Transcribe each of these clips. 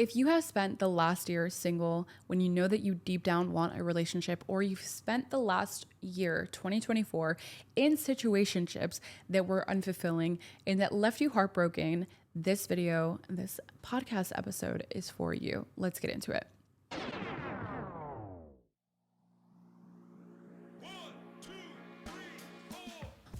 If you have spent the last year single when you know that you deep down want a relationship, or you've spent the last year, 2024, in situationships that were unfulfilling and that left you heartbroken, this video, this podcast episode is for you. Let's get into it.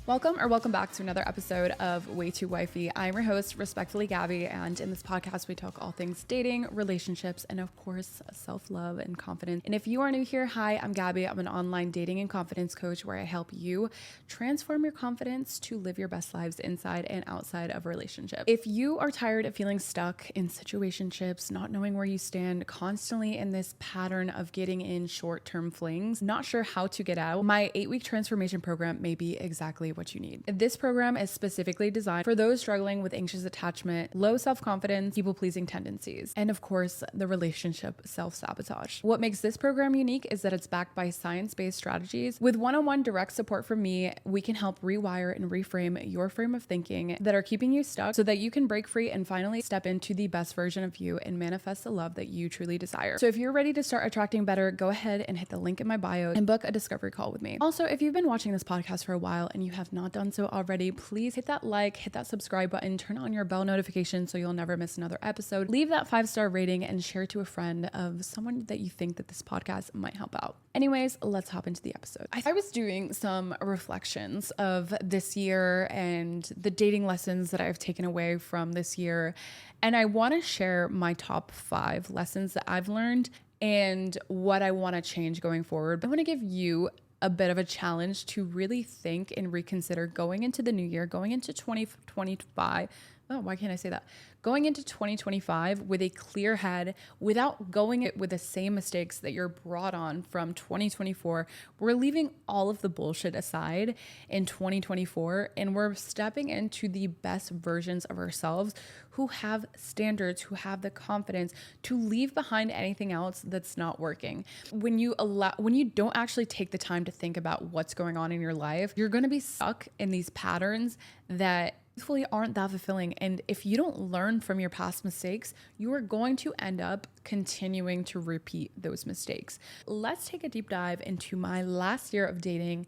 Welcome back to another episode of Way Too Wifey. I'm your host, respectfully Gabby, and in this podcast we talk all things dating, relationships, and of course, self-love and confidence. And if you are new here, hi, I'm Gabby. I'm an online dating and confidence coach where I help you transform your confidence to live your best lives inside and outside of a relationship. If you are tired of feeling stuck in situationships, not knowing where you stand, constantly in this pattern of getting in short-term flings, not sure how to get out, my 8-week transformation program may be exactly what you need. This program is specifically designed for those struggling with anxious attachment, low self-confidence, people-pleasing tendencies, and of course, the relationship self-sabotage. What makes this program unique is that it's backed by science-based strategies. With one-on-one direct support from me, we can help rewire and reframe your frame of thinking that are keeping you stuck so that you can break free and finally step into the best version of you and manifest the love that you truly desire. So if you're ready to start attracting better, go ahead and hit the link in my bio and book a discovery call with me. Also, if you've been watching this podcast for a while and you have not done so already, please hit that like, hit that subscribe button, turn on your bell notification so you'll never miss another episode. Leave that 5-star rating and share to a friend of someone that you think that this podcast might help out. Anyways, let's hop into the episode. I was doing some reflections of this year and the dating lessons that I've taken away from this year. And I want to share my top 5 lessons that I've learned and what I want to change going forward. I want to give you a bit of a challenge to really think and reconsider going into the new year, going into 2025. Oh, why can't I say that? Going into 2025 with a clear head, without going it with the same mistakes that you're brought on from 2024. We're leaving all of the bullshit aside in 2024, and we're stepping into the best versions of ourselves who have standards, who have the confidence to leave behind anything else that's not working. When you don't actually take the time to think about what's going on in your life, you're going to be stuck in these patterns that hopefully aren't that fulfilling. And if you don't learn from your past mistakes, you are going to end up continuing to repeat those mistakes. Let's take a deep dive into my last year of dating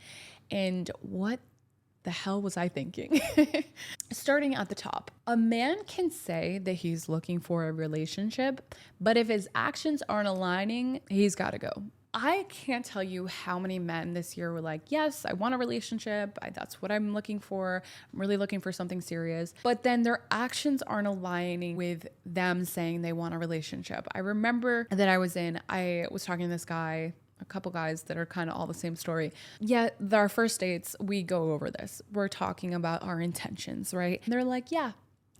and what the hell was I thinking? Starting at the top, a man can say that he's looking for a relationship, but if his actions aren't aligning, he's got to go. I can't tell you how many men this year were like, yes, I want a relationship. That's what I'm looking for. I'm really looking for something serious. But then their actions aren't aligning with them saying they want a relationship. I remember that I was talking to this guy, a couple guys that are kind of all the same story. Yet our first dates, we go over this. We're talking about our intentions, right? And they're like, yeah,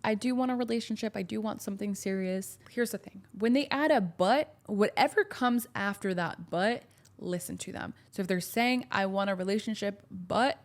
I do want a relationship. I do want something serious. Here's the thing. When they add a but, whatever comes after that but, listen to them. So if they're saying, I want a relationship, but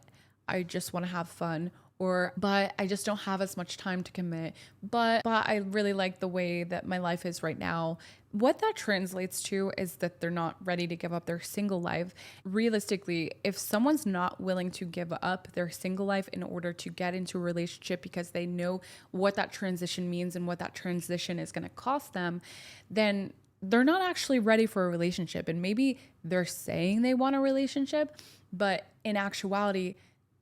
I just want to have fun, or but I just don't have as much time to commit, but I really like the way that my life is right now. What that translates to is that they're not ready to give up their single life. Realistically, if someone's not willing to give up their single life in order to get into a relationship because they know what that transition means and what that transition is going to cost them, then they're not actually ready for a relationship. And maybe they're saying they want a relationship, but in actuality,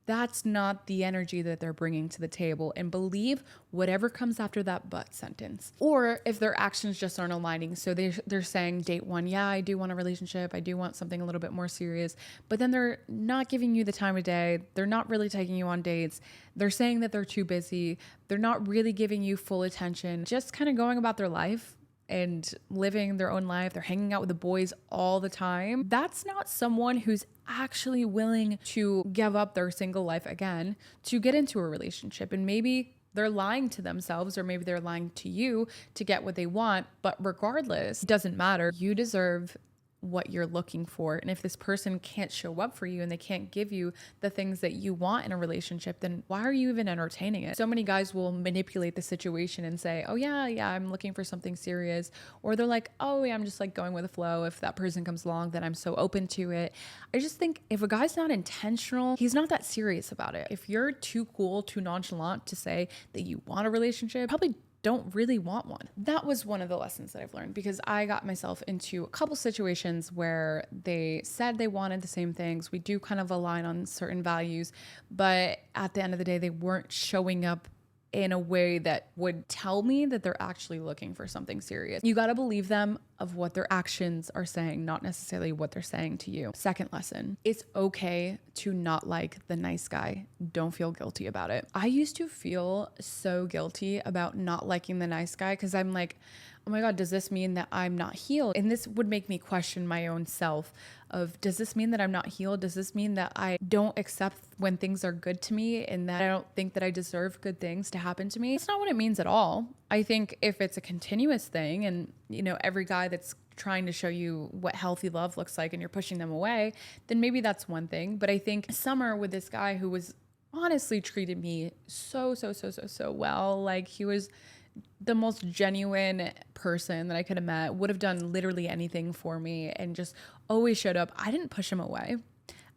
that's not the energy that they're bringing to the table, and believe whatever comes after that but sentence. Or if their actions just aren't aligning. So they're saying date 1, yeah, I do want a relationship. I do want something a little bit more serious, but then they're not giving you the time of day. They're not really taking you on dates. They're saying that they're too busy. They're not really giving you full attention, just kind of going about their life and living their own life. They're hanging out with the boys all the time. That's not someone who's actually willing to give up their single life again to get into a relationship. And maybe they're lying to themselves, or maybe they're lying to you to get what they want. But regardless, it doesn't matter. You deserve what you're looking for. And if this person can't show up for you and they can't give you the things that you want in a relationship, then why are you even entertaining it? So many guys will manipulate the situation and say, oh yeah, I'm looking for something serious. Or they're like, oh yeah, I'm just like going with the flow. If that person comes along, then I'm so open to it. I just think if a guy's not intentional, he's not that serious about it. If you're too cool, too nonchalant to say that you want a relationship, probably don't really want one. That was one of the lessons that I've learned, because I got myself into a couple situations where they said they wanted the same things. We do kind of align on certain values, but at the end of the day, they weren't showing up in a way that would tell me that they're actually looking for something serious. You got to believe them of what their actions are saying, not necessarily what they're saying to you. Second lesson, it's okay to not like the nice guy. Don't feel guilty about it. I used to feel so guilty about not liking the nice guy, because I'm like, oh my God, does this mean that I'm not healed? And this would make me question my own self of, does this mean that I'm not healed? Does this mean that I don't accept when things are good to me and that I don't think that I deserve good things to happen to me? It's not what it means at all. I think if it's a continuous thing and, every guy that's trying to show you what healthy love looks like and you're pushing them away, then maybe that's one thing. But I think summer with this guy who was honestly treated me so well, like he was the most genuine person that I could have met, would have done literally anything for me and just always showed up. I didn't push him away.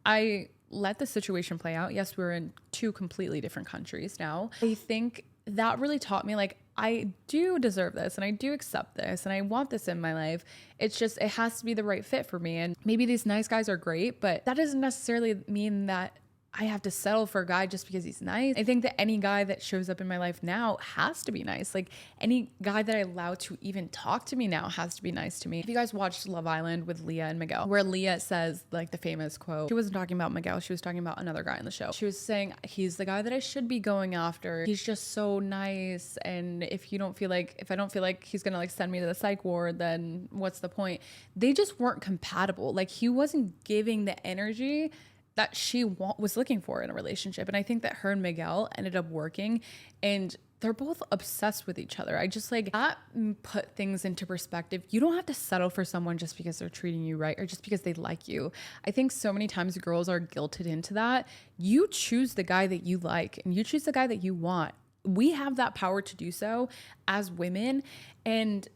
I let the situation play out. Yes, we're in two completely different countries now. I think that really taught me, like, I do deserve this and I do accept this and I want this in my life. It's just, it has to be the right fit for me. And maybe these nice guys are great, but that doesn't necessarily mean that I have to settle for a guy just because he's nice. I think that any guy that shows up in my life now has to be nice. Like any guy that I allow to even talk to me now has to be nice to me. If you guys watched Love Island with Leah and Miguel, where Leah says like the famous quote, she wasn't talking about Miguel, she was talking about another guy in the show. She was saying, he's the guy that I should be going after. He's just so nice. And if I don't feel like he's gonna like send me to the psych ward, then what's the point? They just weren't compatible. Like he wasn't giving the energy that she was looking for in a relationship. And I think that her and Miguel ended up working and they're both obsessed with each other. I just like that put things into perspective. You don't have to settle for someone just because they're treating you right or just because they like you. I think so many times girls are guilted into that. You choose the guy that you like and you choose the guy that you want. We have that power to do so as women, and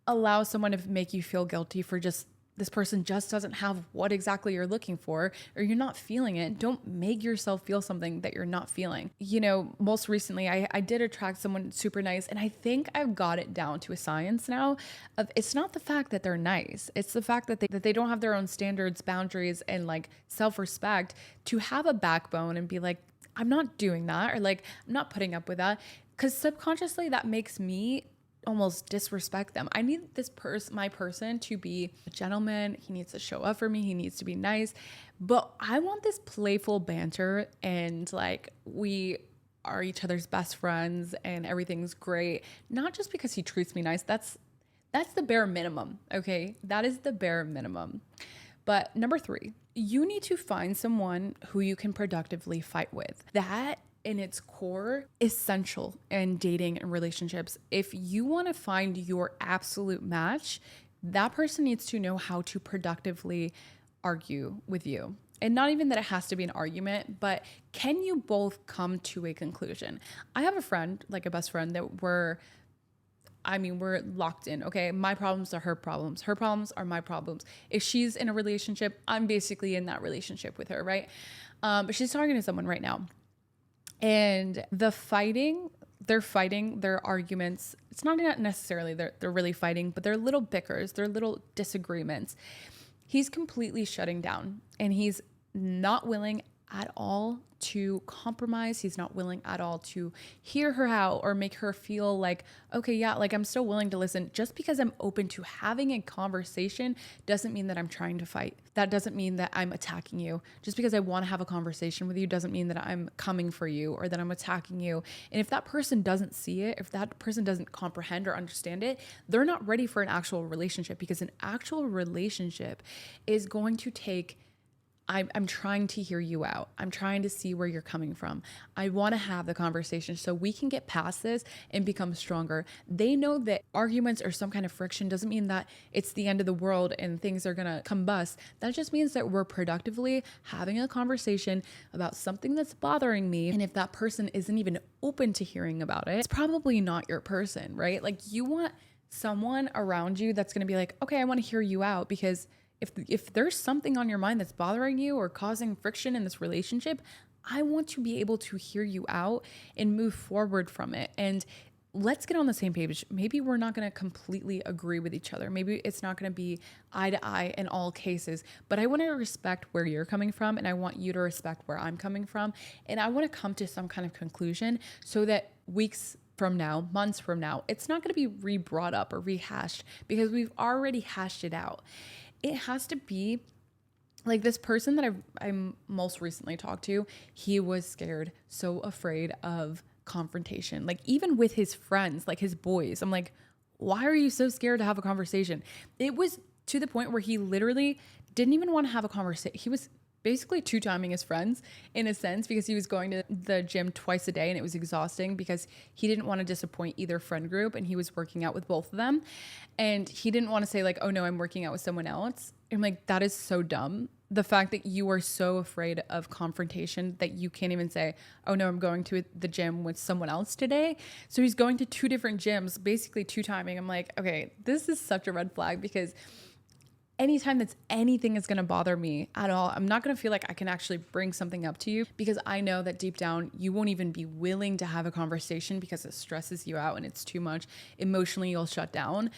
allow someone to make you feel guilty for just, this person just doesn't have what exactly you're looking for, or you're not feeling it. Don't make yourself feel something that you're not feeling. Most recently I did attract someone super nice, and I think I've got it down to a science now of, it's not the fact that they're nice. It's the fact that they don't have their own standards, boundaries, and like self-respect to have a backbone and be like, I'm not doing that, or like, I'm not putting up with that. Because subconsciously that makes me almost disrespect them. I need my person to be a gentleman. He needs to show up for me. He needs to be nice. But I want this playful banter and like we are each other's best friends and everything's great. Not just because he treats me nice. That's the bare minimum. Okay. That is the bare minimum. But number 3, you need to find someone who you can productively fight with. That in its core, essential in dating and relationships. If you want to find your absolute match, that person needs to know how to productively argue with you. And not even that it has to be an argument, but can you both come to a conclusion? I have a friend, like a best friend, that we're locked in, okay? My problems are her problems. Her problems are my problems. If she's in a relationship, I'm basically in that relationship with her, right? But she's talking to someone right now. And they're fighting their arguments. It's not necessarily they're really fighting, but they're little bickers, they're little disagreements. He's completely shutting down and he's not willing at all to compromise. He's not willing at all to hear her out or make her feel like, okay, yeah, like I'm still willing to listen. Just because I'm open to having a conversation doesn't mean that I'm trying to fight. That doesn't mean that I'm attacking you. Just because I want to have a conversation with you doesn't mean that I'm coming for you or that I'm attacking you. And if that person doesn't see it, if that person doesn't comprehend or understand it, they're not ready for an actual relationship, because an actual relationship is going to take, I'm trying to hear you out. I'm trying to see where you're coming from. I want to have the conversation so we can get past this and become stronger. They know that arguments or some kind of friction doesn't mean that it's the end of the world and things are going to combust. That just means that we're productively having a conversation about something that's bothering me. And if that person isn't even open to hearing about it, it's probably not your person, right? Like you want someone around you that's going to be like, okay, I want to hear you out, because if there's something on your mind that's bothering you or causing friction in this relationship, I want to be able to hear you out and move forward from it. And let's get on the same page. Maybe we're not going to completely agree with each other. Maybe it's not going to be eye to eye in all cases, but I want to respect where you're coming from, and I want you to respect where I'm coming from. And I want to come to some kind of conclusion so that weeks from now, months from now, it's not going to be re-brought up or rehashed because we've already hashed it out. It has to be like this person that I most recently talked to, he was scared, so afraid of confrontation. Like even with his friends, like his boys, I'm like, why are you so scared to have a conversation? It was to the point where he literally didn't even want to have a conversation. He was basically two-timing his friends in a sense because he was going to the gym twice a day and it was exhausting because he didn't want to disappoint either friend group and he was working out with both of them. And he didn't want to say like, oh no, I'm working out with someone else. I'm like, that is so dumb. The fact that you are so afraid of confrontation that you can't even say, oh no, I'm going to the gym with someone else today. So he's going to two different gyms, basically two-timing. I'm like, okay, this is such a red flag because anytime that's anything is going to bother me at all, I'm not going to feel like I can actually bring something up to you because I know that deep down you won't even be willing to have a conversation because it stresses you out and it's too much. Emotionally, you'll shut down.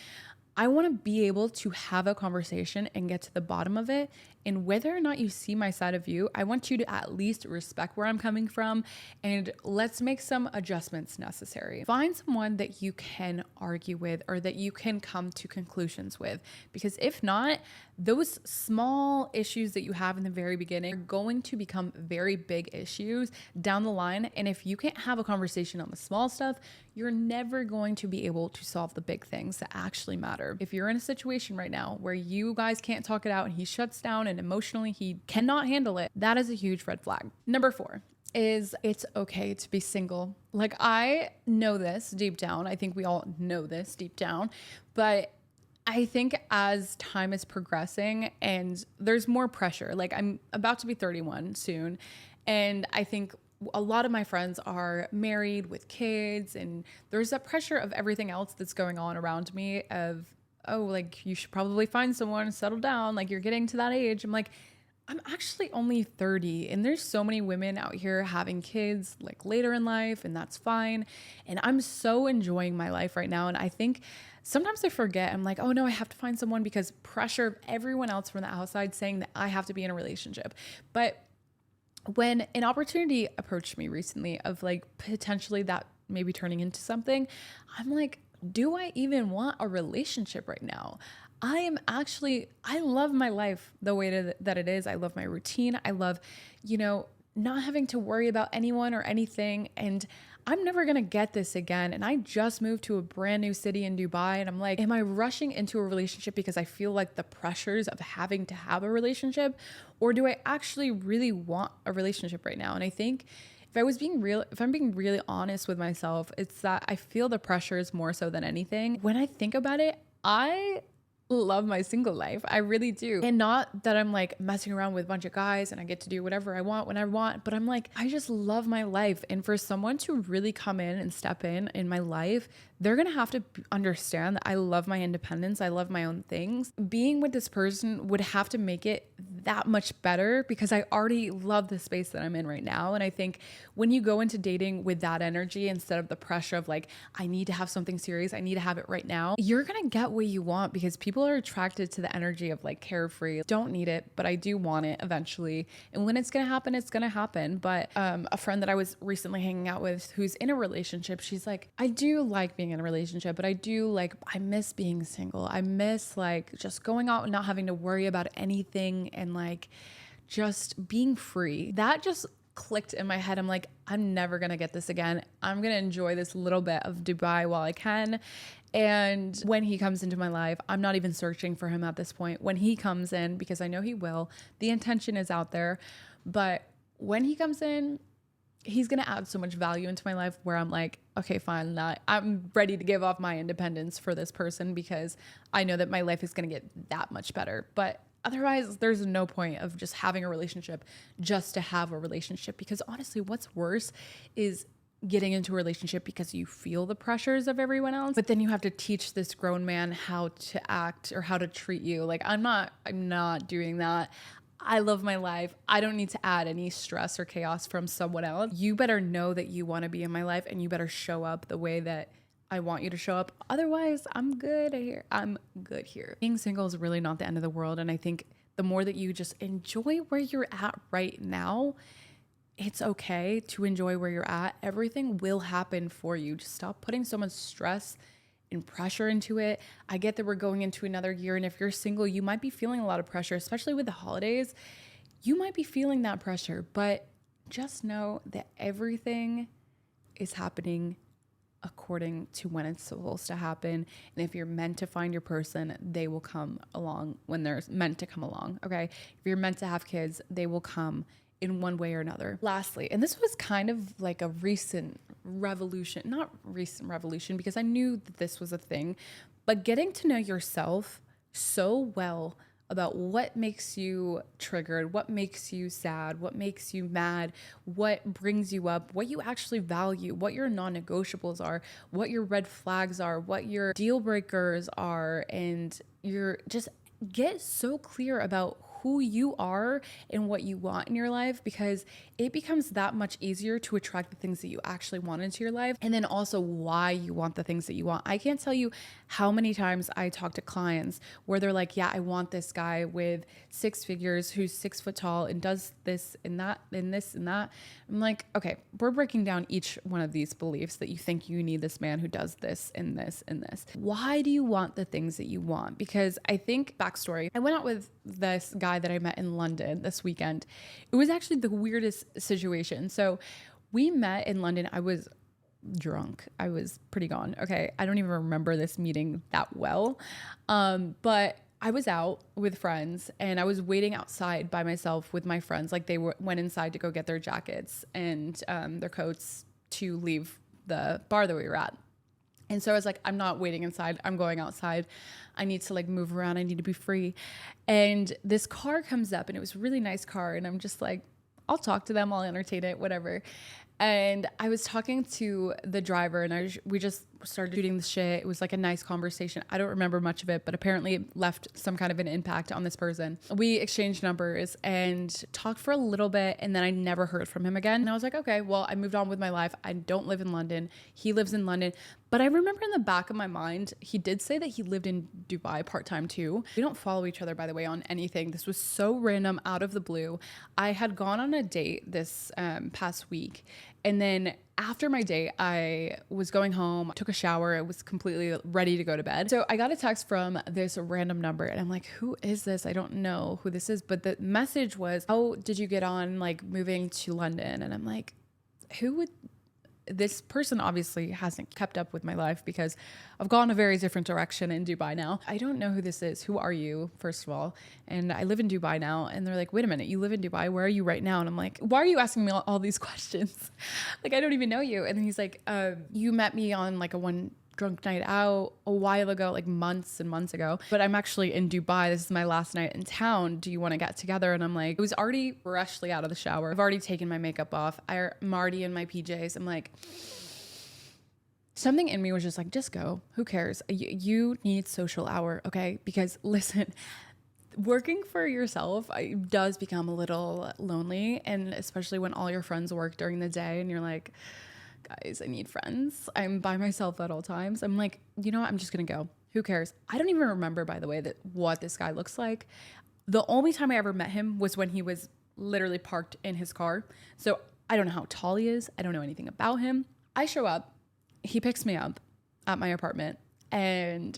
I want to be able to have a conversation and get to the bottom of it. And whether or not you see my side of you, I want you to at least respect where I'm coming from and let's make some adjustments necessary. Find someone that you can argue with or that you can come to conclusions with, because if not, those small issues that you have in the very beginning are going to become very big issues down the line. And if you can't have a conversation on the small stuff, you're never going to be able to solve the big things that actually matter. If you're in a situation right now where you guys can't talk it out and he shuts down and emotionally he cannot handle it, that is a huge red flag. Number 4 is it's okay to be single. Like I know this deep down. I think we all know this deep down, but I think as time is progressing and there's more pressure, like I'm about to be 31 soon. And I think a lot of my friends are married with kids and there's that pressure of everything else that's going on around me of, oh, like you should probably find someone, settle down. Like you're getting to that age. I'm like, I'm actually only 30 and there's so many women out here having kids like later in life and that's fine. And I'm so enjoying my life right now. And I think sometimes I forget, I'm like, oh no, I have to find someone because pressure of everyone else from the outside saying that I have to be in a relationship. But when an opportunity approached me recently of like potentially that maybe turning into something, I'm like, do I even want a relationship right now? I love my life the way that it is. I love my routine. I love, not having to worry about anyone or anything. And I'm never going to get this again. And I just moved to a brand new city in Dubai. And I'm like, am I rushing into a relationship because I feel like the pressures of having to have a relationship? Or do I actually really want a relationship right now? And I think if I'm being really honest with myself, it's that I feel the pressures more so than anything. When I think about it, I love my single life. I really do. And not that I'm like messing around with a bunch of guys and I get to do whatever I want when I want, but I'm like, I just love my life. And for someone to really come in and step in my life, they're going to have to understand that I love my independence. I love my own things. Being with this person would have to make it that much better because I already love the space that I'm in right now. And I think when you go into dating with that energy instead of the pressure of like, I need to have something serious, I need to have it right now, you're going to get what you want because people are attracted to the energy of like carefree. Don't need it, but I do want it eventually. And when it's going to happen, it's going to happen. But a friend that I was recently hanging out with who's in a relationship, she's like, I do like being in a relationship, but I miss being single. I miss like just going out and not having to worry about anything and like just being free. That just clicked in my head. I'm like, I'm never going to get this again. I'm going to enjoy this little bit of Dubai while I can. And when he comes into my life, I'm not even searching for him at this point. When he comes in, because I know he will, the intention is out there. But when he comes in, he's going to add so much value into my life where I'm like, okay, fine. I'm ready to give off my independence for this person because I know that my life is going to get that much better. But otherwise, there's no point of just having a relationship just to have a relationship, because honestly, what's worse is getting into a relationship because you feel the pressures of everyone else, but then you have to teach this grown man how to act or how to treat you. Like I'm not doing that. I love my life. I don't need to add any stress or chaos from someone else. You better know that you want to be in my life and you better show up the way that I want you to show up. Otherwise, I'm good here. I'm good here. Being single is really not the end of the world. And I think the more that you just enjoy where you're at right now, it's okay to enjoy where you're at. Everything will happen for you. Just stop putting so much stress and pressure into it. I get that we're going into another year. And if you're single, you might be feeling a lot of pressure, especially with the holidays. You might be feeling that pressure, but just know that everything is happening according to when it's supposed to happen. And if you're meant to find your person, they will come along when they're meant to come along. Okay. If you're meant to have kids, they will come in one way or another. Lastly, and this was kind of like a recent revolution, not recent revolution because I knew that this was a thing, but getting to know yourself so well about what makes you triggered, what makes you sad, what makes you mad, what brings you up, what you actually value, what your non-negotiables are, what your red flags are, what your deal breakers are, and you're just get so clear about who you are and what you want in your life, because it becomes that much easier to attract the things that you actually want into your life, and then also why you want the things that you want. I can't tell you how many times I talk to clients where they're like, yeah, I want this guy with 6 figures who's 6 foot tall and does this and that and this and that. I'm like, okay, we're breaking down each one of these beliefs that you think you need this man who does this and this and this. Why do you want the things that you want? Because I think, backstory, I went out with this guy that I met in London this weekend. It was actually the weirdest situation. So we met in London. I was drunk. I was pretty gone. Okay. I don't even remember this meeting that well. But I was out with friends and I was waiting outside by myself with my friends. Like went inside to go get their jackets and their coats to leave the bar that we were at. And so I was like, I'm not waiting inside. I'm going outside. I need to like move around. I need to be free. And this car comes up and it was a really nice car. And I'm just like, I'll talk to them. I'll entertain it, whatever. And I was talking to the driver and we just started shooting the shit. It was like a nice conversation. I don't remember much of it, but apparently it left some kind of an impact on this person. We exchanged numbers and talked for a little bit, and then I never heard from him again. And I was like, okay, well, I moved on with my life. I don't live in London. He lives in London. But I remember in the back of my mind, he did say that he lived in Dubai part-time too. We don't follow each other, by the way, on anything. This was so random, out of the blue. I had gone on a date this past week. And then after my date, I was going home, took a shower. I was completely ready to go to bed. So I got a text from this random number and I'm like, who is this? I don't know who this is. But the message was, how did you get on like moving to London? And I'm like, who would... This person obviously hasn't kept up with my life because I've gone a very different direction in Dubai now. I don't know who this is. Who are you, first of all? And I live in Dubai now. And they're like, wait a minute, you live in Dubai? Where are you right now? And I'm like, why are you asking me all these questions? Like, I don't even know you. And then he's like, you met me on like a one drunk night out a while ago, like months and months ago, but I'm actually in Dubai. This is my last night in town. Do you want to get together? And I'm like, it was already freshly out of the shower. I've already taken my makeup off. I'm already in my PJs. I'm like, something in me was just like, just go. Who cares? You need social hour, okay? Because listen, working for yourself does become a little lonely, and especially when all your friends work during the day and you're like, guys, I need friends. I'm by myself at all times. I'm like, you know what? I'm just going to go. Who cares? I don't even remember, by the way, that what this guy looks like. The only time I ever met him was when he was literally parked in his car. So I don't know how tall he is. I don't know anything about him. I show up. He picks me up at my apartment and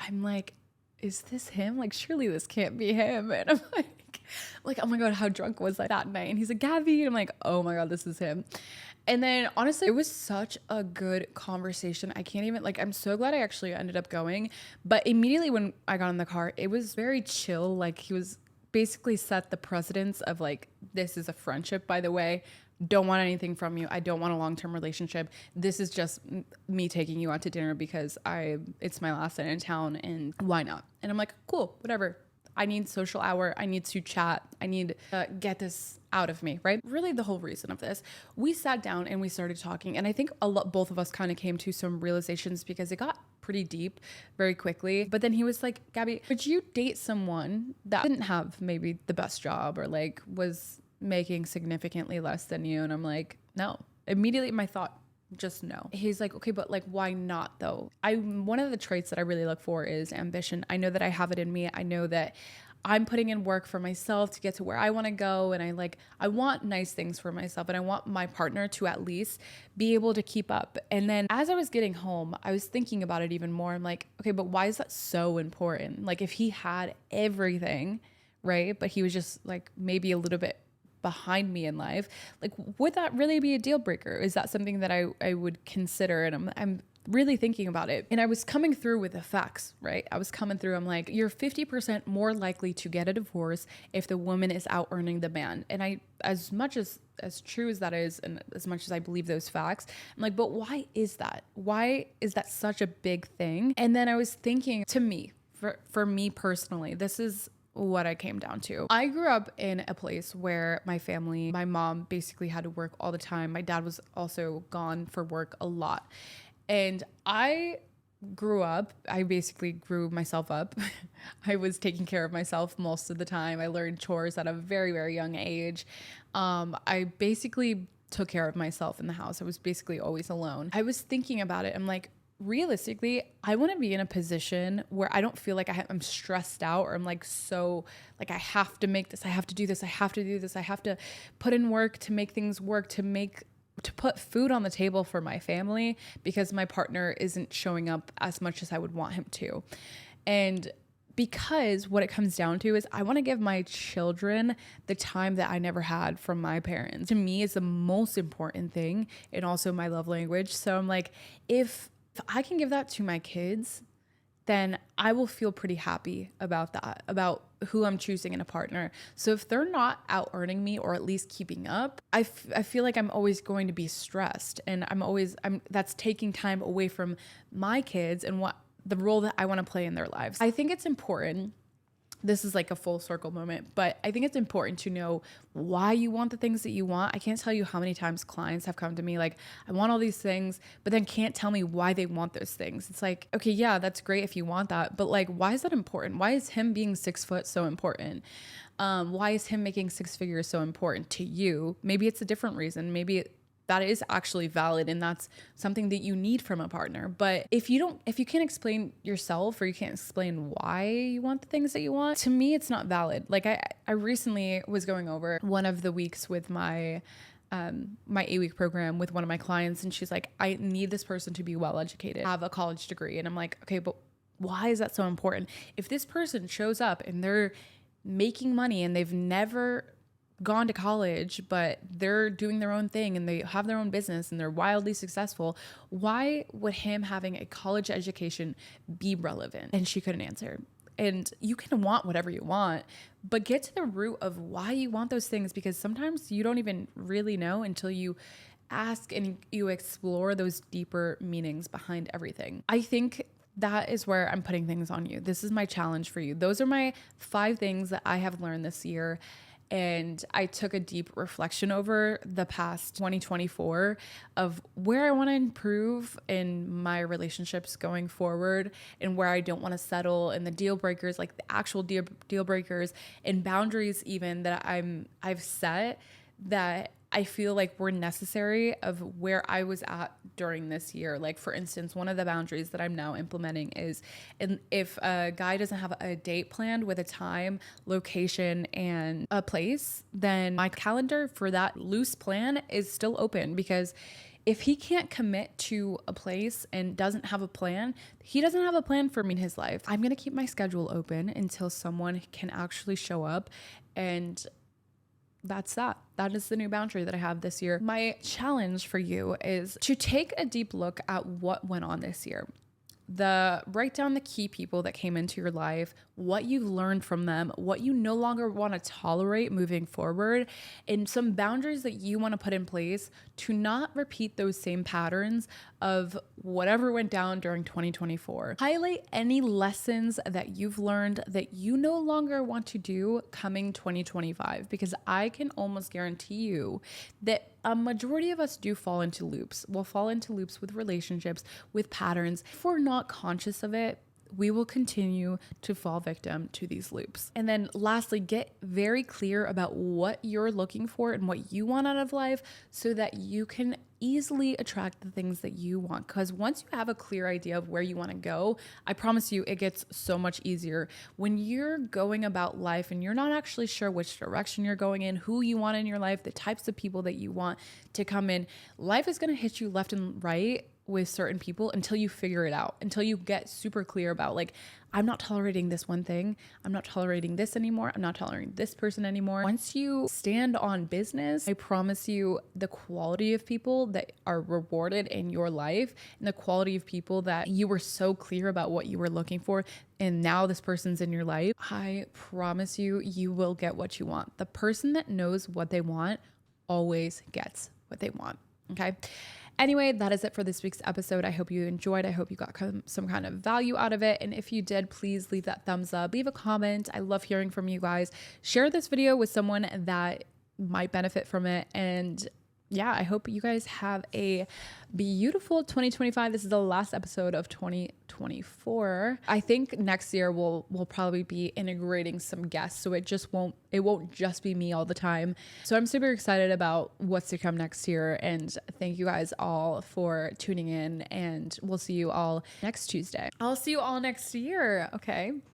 I'm like, is this him? Like, surely this can't be him. And I'm like, oh my God, how drunk was I that night? And he's like, Gabby. And I'm like, oh my God, this is him. And then honestly, it was such a good conversation. I can't even, like, I'm so glad I actually ended up going. But immediately when I got in the car, it was very chill. Like, he was basically set the precedence of like, this is a friendship, by the way. Don't want anything from you. I don't want a long-term relationship. This is just me taking you out to dinner because it's my last night in town and why not? And I'm like, cool, whatever. I need social hour. I need to chat. I need to get this out of me, right? Really the whole reason of this. We sat down and we started talking. And I think both of us kind of came to some realizations because it got pretty deep very quickly. But then he was like, Gabby, would you date someone that didn't have maybe the best job or like was making significantly less than you? And I'm like, no. Immediately my thought just no. He's like, okay, but like, why not though? One of the traits that I really look for is ambition. I know that I have it in me. I know that I'm putting in work for myself to get to where I want to go. And I want nice things for myself, and I want my partner to at least be able to keep up. And then as I was getting home, I was thinking about it even more. I'm like, okay, but why is that so important? Like, if he had everything, right, but he was just like maybe a little bit behind me in life, like, would that really be a deal breaker? Is that something that I would consider? And I'm really thinking about it. And I was coming through with the facts, right? I'm like, you're 50% more likely to get a divorce if the woman is out earning the man. And as much as true as that is, and as much as I believe those facts, I'm like, but why is that? Why is that such a big thing? And then I was thinking, to me, for me personally, this is what I came down to. I grew up in a place where my mom basically had to work all the time. My dad was also gone for work a lot. And I basically grew myself up. I was taking care of myself most of the time. I learned chores at a very, very young age. I basically took care of myself in the house. I was basically always alone. I was thinking about it. I'm like, realistically, I want to be in a position where I don't feel like I'm stressed out, or I'm like, so like, I have to make this, I have to do this, I have to do this, I have to put in work to make things work, to put food on the table for my family, because my partner isn't showing up as much as I would want him to. And because what it comes down to is I want to give my children the time that I never had from my parents. To me, it's the most important thing, and also my love language. So I'm like, if I can give that to my kids, then I will feel pretty happy about that, about who I'm choosing in a partner. So if they're not out earning me, or at least keeping up, I feel like I'm always going to be stressed, and that's taking time away from my kids and what the role that I want to play in their lives. I think it's important. This is like a full circle moment, but I think it's important to know why you want the things that you want. I can't tell you how many times clients have come to me like, I want all these things, but then can't tell me why they want those things. It's like, okay, yeah, that's great if you want that, but like, why is that important? Why is him being 6 foot so important? Why is him making 6 figures so important to you? Maybe it's a different reason. Maybe that is actually valid, and that's something that you need from a partner. But if you can't explain yourself, or you can't explain why you want the things that you want, to me, it's not valid. Like I recently was going over one of the weeks with my 8-week program with one of my clients, and she's like, I need this person to be well educated, have a college degree. And I'm like, okay, but why is that so important? If this person shows up and they're making money and they've never gone to college, but they're doing their own thing and they have their own business and they're wildly successful, why would him having a college education be relevant? And she couldn't answer. And you can want whatever you want, but get to the root of why you want those things, because sometimes you don't even really know until you ask and you explore those deeper meanings behind everything. I think that is where I'm putting things on you. This is my challenge for you. Those are my 5 things that I have learned this year. And I took a deep reflection over the past 2024 of where I want to improve in my relationships going forward, and where I don't want to settle, and the deal breakers, like the actual deal breakers and boundaries even that I've set that I feel like were necessary of where I was at during this year. Like, for instance, one of the boundaries that I'm now implementing is, if a guy doesn't have a date planned with a time, location, and a place, then my calendar for that loose plan is still open, because if he can't commit to a place and doesn't have a plan, he doesn't have a plan for me in his life. I'm going to keep my schedule open until someone can actually show up, and that's that. That is the new boundary that I have this year. My challenge for you is to take a deep look at what went on this year. Write down the key people that came into your life, what you've learned from them, what you no longer want to tolerate moving forward, and some boundaries that you want to put in place to not repeat those same patterns of whatever went down during 2024. Highlight any lessons that you've learned that you no longer want to do coming 2025, because I can almost guarantee you that a majority of us do fall into loops. We'll fall into loops with relationships, with patterns. If we're not conscious of it, we will continue to fall victim to these loops. And then lastly, get very clear about what you're looking for and what you want out of life, so that you can easily attract the things that you want. Because once you have a clear idea of where you want to go, I promise you, it gets so much easier. When you're going about life and you're not actually sure which direction you're going in, who you want in your life, the types of people that you want to come in, life is going to hit you left and right with certain people until you figure it out, until you get super clear about like, I'm not tolerating this one thing. I'm not tolerating this anymore. I'm not tolerating this person anymore. Once you stand on business, I promise you the quality of people that are rewarded in your life and the quality of people that you were so clear about what you were looking for, and now this person's in your life, I promise you, you will get what you want. The person that knows what they want always gets what they want. Okay. Anyway, that is it for this week's episode. I hope you enjoyed. I hope you got some kind of value out of it. And if you did, please leave that thumbs up, leave a comment. I love hearing from you guys. Share this video with someone that might benefit from it. And yeah, I hope you guys have a beautiful 2025. This is the last episode of 2024. I think next year we'll probably be integrating some guests, so it won't just be me all the time. So I'm super excited about what's to come next year, and thank you guys all for tuning in, and we'll see you all next Tuesday. I'll see you all next year. Okay.